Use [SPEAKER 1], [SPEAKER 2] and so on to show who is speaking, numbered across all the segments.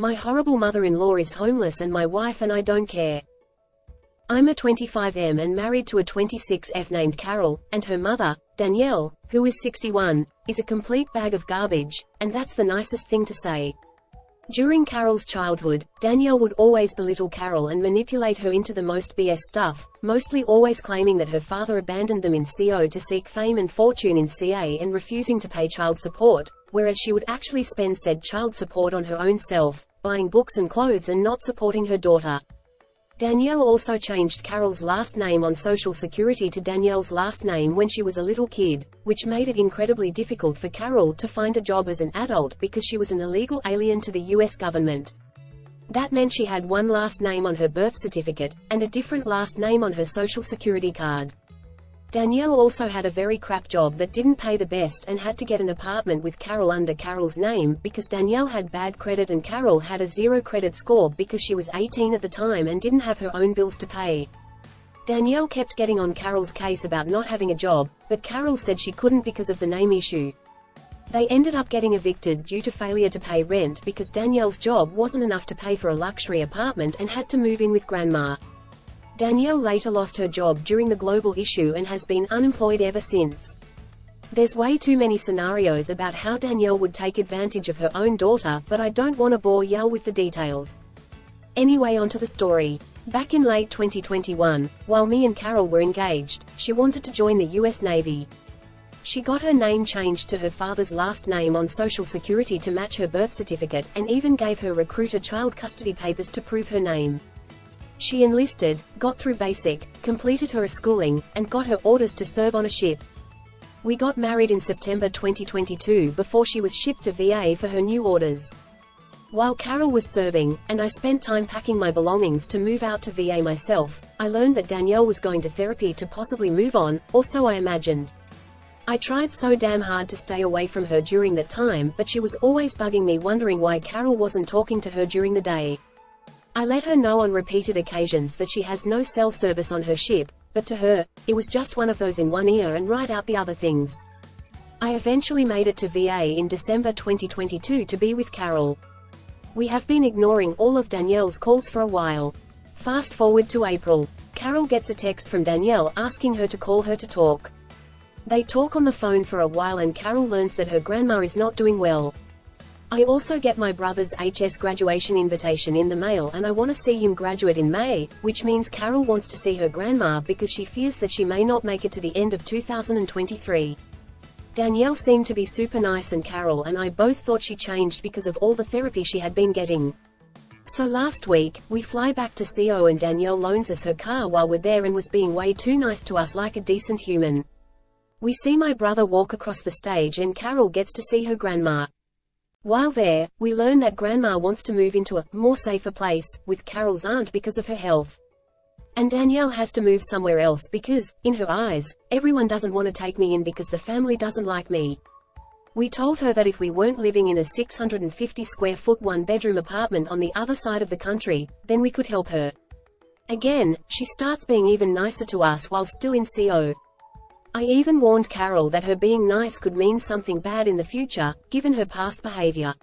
[SPEAKER 1] My horrible mother-in-law is homeless and my wife and I don't care. I'm a 25M and married to a 26F named Carol, and her mother, Danielle, who is 61, is a complete bag of garbage, and that's the nicest thing to say. During Carol's childhood, Danielle would always belittle Carol and manipulate her into the most BS stuff, mostly always claiming that her father abandoned them in CO to seek fame and fortune in CA and refusing to pay child support, whereas she would actually spend said child support on her own self, buying books and clothes and not supporting her daughter. Danielle also changed Carol's last name on Social Security to Danielle's last name when she was a little kid, which made it incredibly difficult for Carol to find a job as an adult because she was an illegal alien to the US government. That meant she had one last name on her birth certificate, and a different last name on her Social Security card. Danielle also had a very crap job that didn't pay the best and had to get an apartment with Carol under Carol's name because Danielle had bad credit and Carol had a 0 credit score because she was 18 at the time and didn't have her own bills to pay. Danielle kept getting on Carol's case about not having a job, but Carol said she couldn't because of the name issue. They ended up getting evicted due to failure to pay rent because Danielle's job wasn't enough to pay for a luxury apartment and had to move in with Grandma. Danielle later lost her job during the global issue and has been unemployed ever since. There's way too many scenarios about how Danielle would take advantage of her own daughter, but I don't want to bore y'all with the details. Anyway, onto the story. Back in late 2021, while me and Carol were engaged, she wanted to join the US Navy. She got her name changed to her father's last name on Social Security to match her birth certificate, and even gave her recruiter child custody papers to prove her name. She enlisted, got through basic, completed her schooling, and got her orders to serve on a ship. We got married in September 2022 before she was shipped to VA for her new orders. While Carol was serving, and I spent time packing my belongings to move out to VA myself, I learned that Danielle was going to therapy to possibly move on, or so I imagined. I tried so damn hard to stay away from her during that time, but she was always bugging me, wondering why Carol wasn't talking to her during the day. I let her know on repeated occasions that she has no cell service on her ship, but to her, it was just one of those in one ear and right out the other things. I eventually made it to VA in December 2022 to be with Carol. We have been ignoring all of Danielle's calls for a while. Fast forward to April. Carol gets a text from Danielle asking her to call her to talk. They talk on the phone for a while and Carol learns that her grandma is not doing well. I also get my brother's HS graduation invitation in the mail and I want to see him graduate in May, which means Carol wants to see her grandma because she fears that she may not make it to the end of 2023. Danielle seemed to be super nice and Carol and I both thought she changed because of all the therapy she had been getting. So last week, we fly back to CO and Danielle loans us her car while we're there and was being way too nice to us like a decent human. We see my brother walk across the stage and Carol gets to see her grandma. While there, we learn that Grandma wants to move into a more safer place with Carol's aunt because of her health. And Danielle has to move somewhere else because, in her eyes, everyone doesn't want to take me in because the family doesn't like me. We told her that if we weren't living in a 650 square foot one-bedroom apartment on the other side of the country, then we could help her. Again, she starts being even nicer to us while still in CO. I even warned Carol that her being nice could mean something bad in the future, given her past behavior.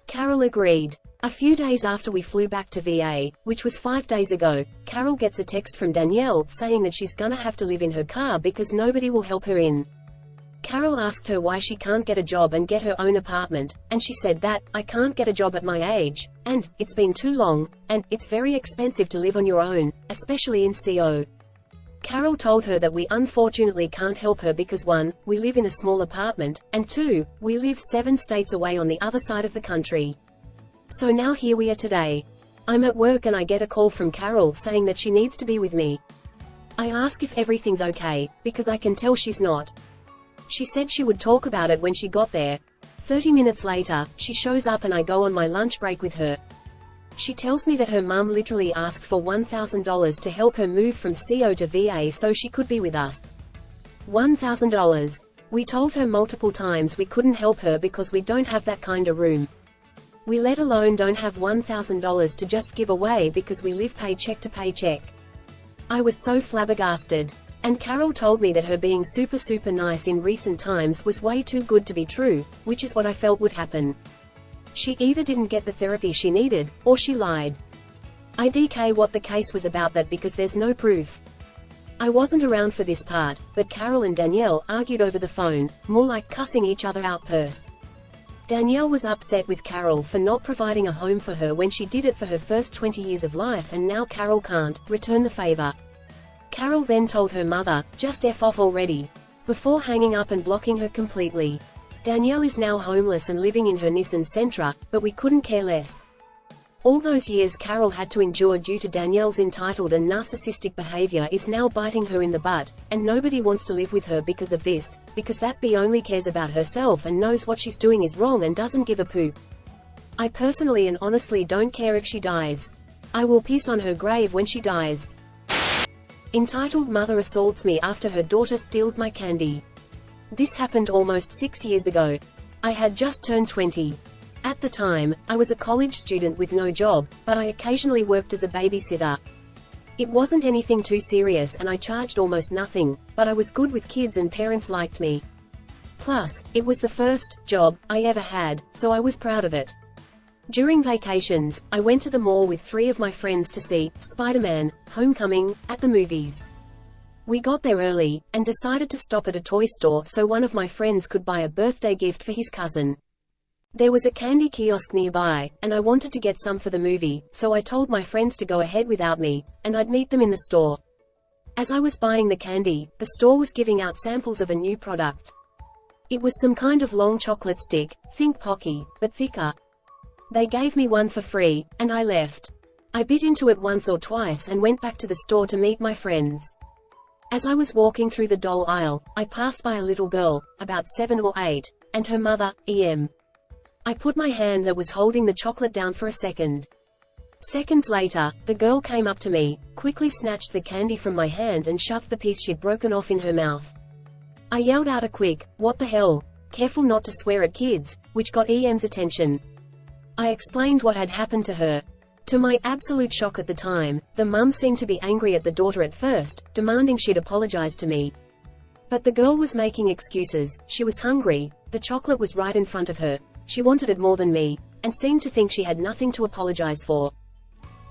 [SPEAKER 1] Carol agreed. A few days after we flew back to VA, which was 5 days ago, Carol gets a text from Danielle saying that she's gonna have to live in her car because nobody will help her in. Carol asked her why she can't get a job and get her own apartment, and she said that, I can't get a job at my age, and, it's been too long, and, it's very expensive to live on your own, especially in CO. Carol told her that we unfortunately can't help her because 1, we live in a small apartment, and 2, we live 7 states away on the other side of the country. So now here we are today. I'm at work and I get a call from Carol saying that she needs to be with me. I ask if everything's okay, because I can tell she's not. She said she would talk about it when she got there. 30 minutes later, she shows up and I go on my lunch break with her. She tells me that her mum literally asked for $1,000 to help her move from CO to VA so she could be with us. $1,000. We told her multiple times we couldn't help her because we don't have that kind of room. We let alone don't have $1,000 to just give away because we live paycheck to paycheck. I was so flabbergasted. And Carol told me that her being super nice in recent times was way too good to be true, which is what I felt would happen. She either didn't get the therapy she needed, or she lied. I DK what the case was about that because there's no proof. I wasn't around for this part, but Carol and Danielle argued over the phone, more like cussing each other out purse. Danielle was upset with Carol for not providing a home for her when she did it for her first 20 years of life, and now Carol can't return the favor. Carol then told her mother, "Just F off already," before hanging up and blocking her completely. Danielle is now homeless and living in her Nissan Sentra, but we couldn't care less. All those years Carol had to endure due to Danielle's entitled and narcissistic behavior is now biting her in the butt, and nobody wants to live with her because of this, because that B only cares about herself and knows what she's doing is wrong and doesn't give a poop. I personally and honestly don't care if she dies. I will piss on her grave when she dies. Entitled mother assaults me after her daughter steals my candy. This happened almost 6 years ago. I had just turned 20. At the time, I was a college student with no job, but I occasionally worked as a babysitter. It wasn't anything too serious and I charged almost nothing, but I was good with kids and parents liked me. Plus, it was the first job I ever had, so I was proud of it. During vacations, I went to the mall with 3 of my friends to see Spider-Man: Homecoming at the movies. We got there early, and decided to stop at a toy store so one of my friends could buy a birthday gift for his cousin. There was a candy kiosk nearby, and I wanted to get some for the movie, so I told my friends to go ahead without me, and I'd meet them in the store. As I was buying the candy, the store was giving out samples of a new product. It was some kind of long chocolate stick, think Pocky, but thicker. They gave me one for free, and I left. I bit into it once or twice and went back to the store to meet my friends. As I was walking through the doll aisle, I passed by a little girl, about 7 or 8, and her mother, EM. I put my hand that was holding the chocolate down for a second. Seconds later, the girl came up to me, quickly snatched the candy from my hand and shoved the piece she'd broken off in her mouth. I yelled out a quick, "What the hell?" careful not to swear at kids, which got EM's attention. I explained what had happened to her. To my absolute shock at the time, the mum seemed to be angry at the daughter at first, demanding she'd apologize to me. But the girl was making excuses. She was hungry, the chocolate was right in front of her, she wanted it more than me, and seemed to think she had nothing to apologize for.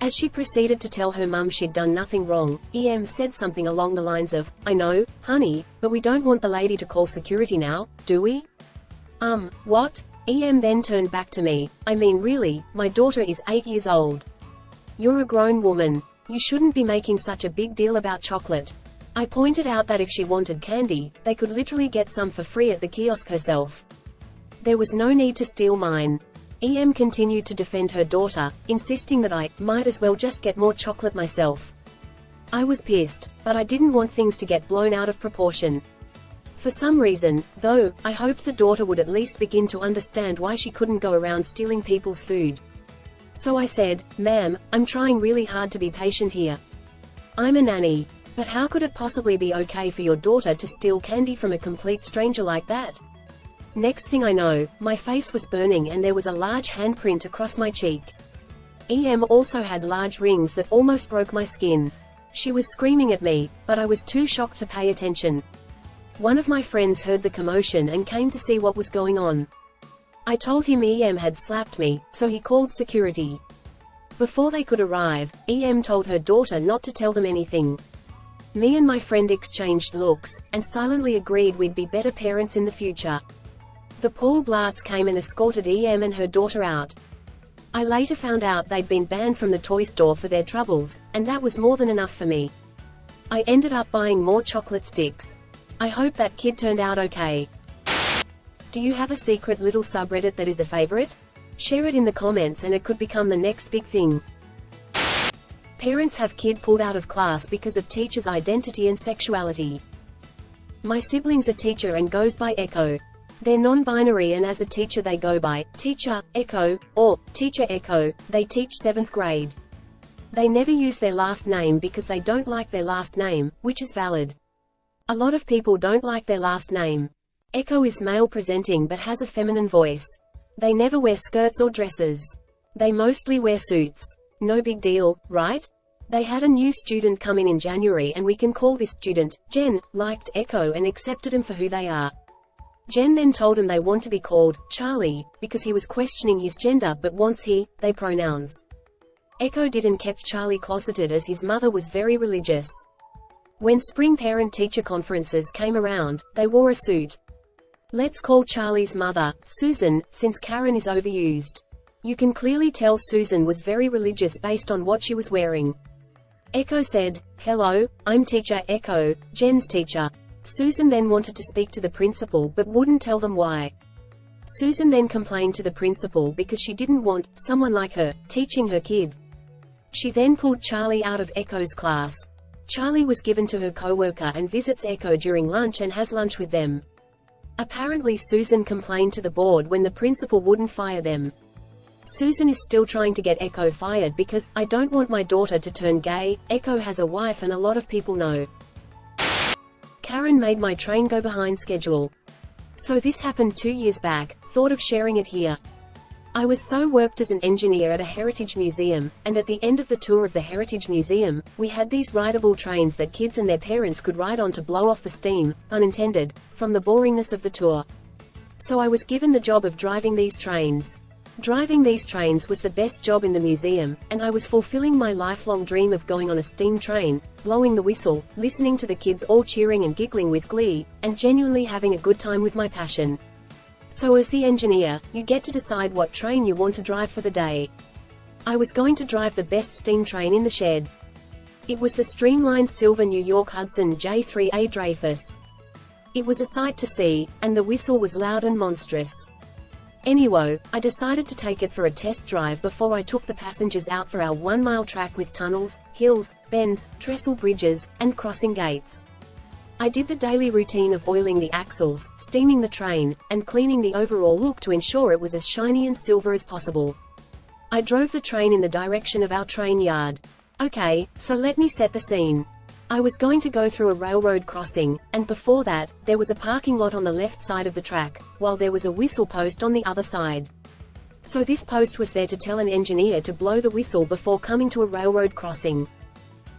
[SPEAKER 1] As she proceeded to tell her mum she'd done nothing wrong, EM said something along the lines of, "I know, honey, but we don't want the lady to call security now, do we?" What? EM then turned back to me, "I mean really, my daughter is 8 years old. You're a grown woman. You shouldn't be making such a big deal about chocolate." I pointed out that if she wanted candy, they could literally get some for free at the kiosk herself. There was no need to steal mine. EM continued to defend her daughter, insisting that I might as well just get more chocolate myself. I was pissed, but I didn't want things to get blown out of proportion. For some reason, though, I hoped the daughter would at least begin to understand why she couldn't go around stealing people's food. So I said, "Ma'am, I'm trying really hard to be patient here. I'm a nanny. But how could it possibly be okay for your daughter to steal candy from a complete stranger like that?" Next thing I know, my face was burning and there was a large handprint across my cheek. EM also had large rings that almost broke my skin. She was screaming at me, but I was too shocked to pay attention. One of my friends heard the commotion and came to see what was going on. I told him EM had slapped me, so he called security. Before they could arrive, EM told her daughter not to tell them anything. Me and my friend exchanged looks, and silently agreed we'd be better parents in the future. The Paul Blarts came and escorted EM and her daughter out. I later found out they'd been banned from the toy store for their troubles, and that was more than enough for me. I ended up buying more chocolate sticks. I hope that kid turned out okay. Do you have a secret little subreddit that is a favorite? Share it in the comments and it could become the next big thing. Parents have kid pulled out of class because of teacher's identity and sexuality. My sibling's a teacher and goes by Echo. They're non-binary and as a teacher they go by Teacher, Echo, or Teacher Echo. They teach 7th grade. They never use their last name because they don't like their last name, which is valid. A lot of people don't like their last name. Echo is male presenting but has a feminine voice. They never wear skirts or dresses. They mostly wear suits. No big deal, right? They had a new student come in January and we can call this student Jen, liked Echo and accepted them for who they are. Jen then told him they want to be called Charlie, because he was questioning his gender but wants he, they pronouns. Echo didn't keep Charlie closeted as his mother was very religious. When spring parent-teacher conferences came around, they wore a suit. Let's call Charlie's mother, Susan, since Karen is overused. You can clearly tell Susan was very religious based on what she was wearing. Echo said, "Hello, I'm teacher Echo, Jen's teacher." Susan then wanted to speak to the principal but wouldn't tell them why. Susan then complained to the principal because she didn't want someone like her teaching her kid. She then pulled Charlie out of Echo's class. Charlie was given to her coworker and visits Echo during lunch and has lunch with them. Apparently Susan complained to the board when the principal wouldn't fire them. Susan is still trying to get Echo fired because, "I don't want my daughter to turn gay." Echo has a wife and a lot of people know. Karen made my train go behind schedule. So this happened 2 years back, thought of sharing it here. I was so worked as an engineer at a heritage museum, and at the end of the tour of the heritage museum, we had these rideable trains that kids and their parents could ride on to blow off the steam, unintended, from the boringness of the tour. So I was given the job of driving these trains. Driving these trains was the best job in the museum, and I was fulfilling my lifelong dream of going on a steam train, blowing the whistle, listening to the kids all cheering and giggling with glee, and genuinely having a good time with my passion. So as the engineer, you get to decide what train you want to drive for the day. I was going to drive the best steam train in the shed. It was the streamlined silver New York Hudson J3A Dreyfus. It was a sight to see, and the whistle was loud and monstrous. Anyway, I decided to take it for a test drive before I took the passengers out for our 1-mile track with tunnels, hills, bends, trestle bridges, and crossing gates. I did the daily routine of oiling the axles, steaming the train, and cleaning the overall look to ensure it was as shiny and silver as possible. I drove the train in the direction of our train yard. Okay, so let me set the scene. I was going to go through a railroad crossing, and before that, there was a parking lot on the left side of the track, while there was a whistle post on the other side. So this post was there to tell an engineer to blow the whistle before coming to a railroad crossing.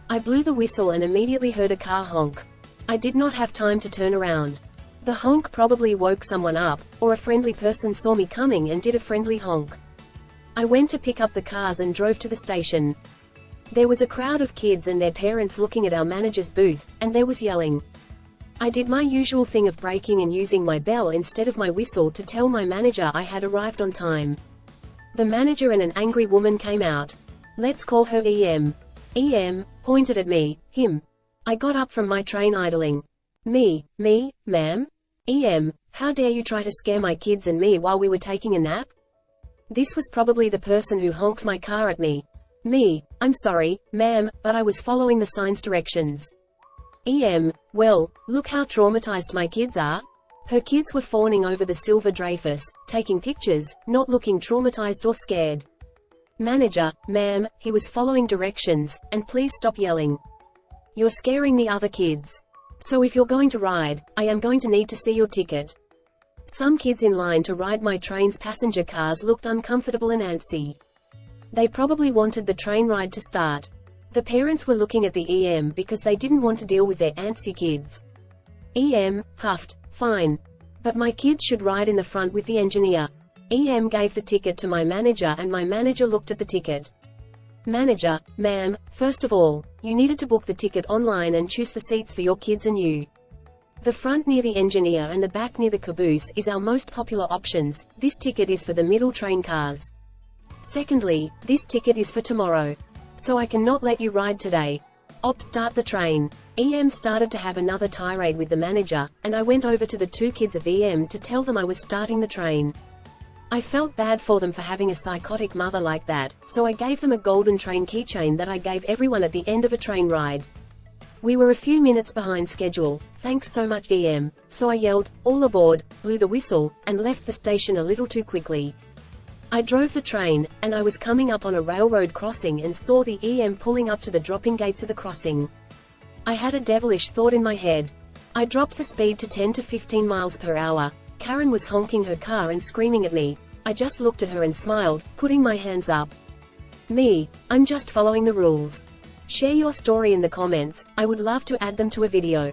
[SPEAKER 1] I blew the whistle and immediately heard a car honk. I did not have time to turn around. The honk probably woke someone up, or a friendly person saw me coming and did a friendly honk. I went to pick up the cars and drove to the station. There was a crowd of kids and their parents looking at our manager's booth, and there was yelling. I did my usual thing of braking and using my bell instead of my whistle to tell my manager I had arrived on time. The manager and an angry woman came out. Let's call her EM. EM pointed at me, him. I got up from my train idling. Me, ma'am? EM, how dare you try to scare my kids and me while we were taking a nap? This was probably the person who honked my car at me. Me, I'm sorry, ma'am, but I was following the sign's directions. EM, well, look how traumatized my kids are. Her kids were fawning over the silver Dreyfus, taking pictures, not looking traumatized or scared. Manager, ma'am, he was following directions, and please stop yelling. You're scaring the other kids. So if you're going to ride, I am going to need to see your ticket. Some kids in line to ride my train's passenger cars looked uncomfortable and antsy. They probably wanted the train ride to start. The parents were looking at the EM because they didn't want to deal with their antsy kids. EM huffed, fine. But my kids should ride in the front with the engineer. EM gave the ticket to my manager and my manager looked at the ticket. Manager, ma'am, first of all, you needed to book the ticket online and choose the seats for your kids and you. The front near the engineer and the back near the caboose is our most popular options. This ticket is for the middle train cars. Secondly, this ticket is for tomorrow. So I cannot let you ride today. Start the train. EM started to have another tirade with the manager, and I went over to the two kids of EM to tell them I was starting the train. I felt bad for them for having a psychotic mother like that, so I gave them a golden train keychain that I gave everyone at the end of a train ride. We were a few minutes behind schedule, thanks so much EM, so I yelled, all aboard, blew the whistle, and left the station a little too quickly. I drove the train, and I was coming up on a railroad crossing and saw the EM pulling up to the dropping gates of the crossing. I had a devilish thought in my head. I dropped the speed to 10 to 15 miles per hour. Karen was honking her car and screaming at me. I just looked at her and smiled, putting my hands up. Me, I'm just following the rules. Share your story in the comments, I would love to add them to a video.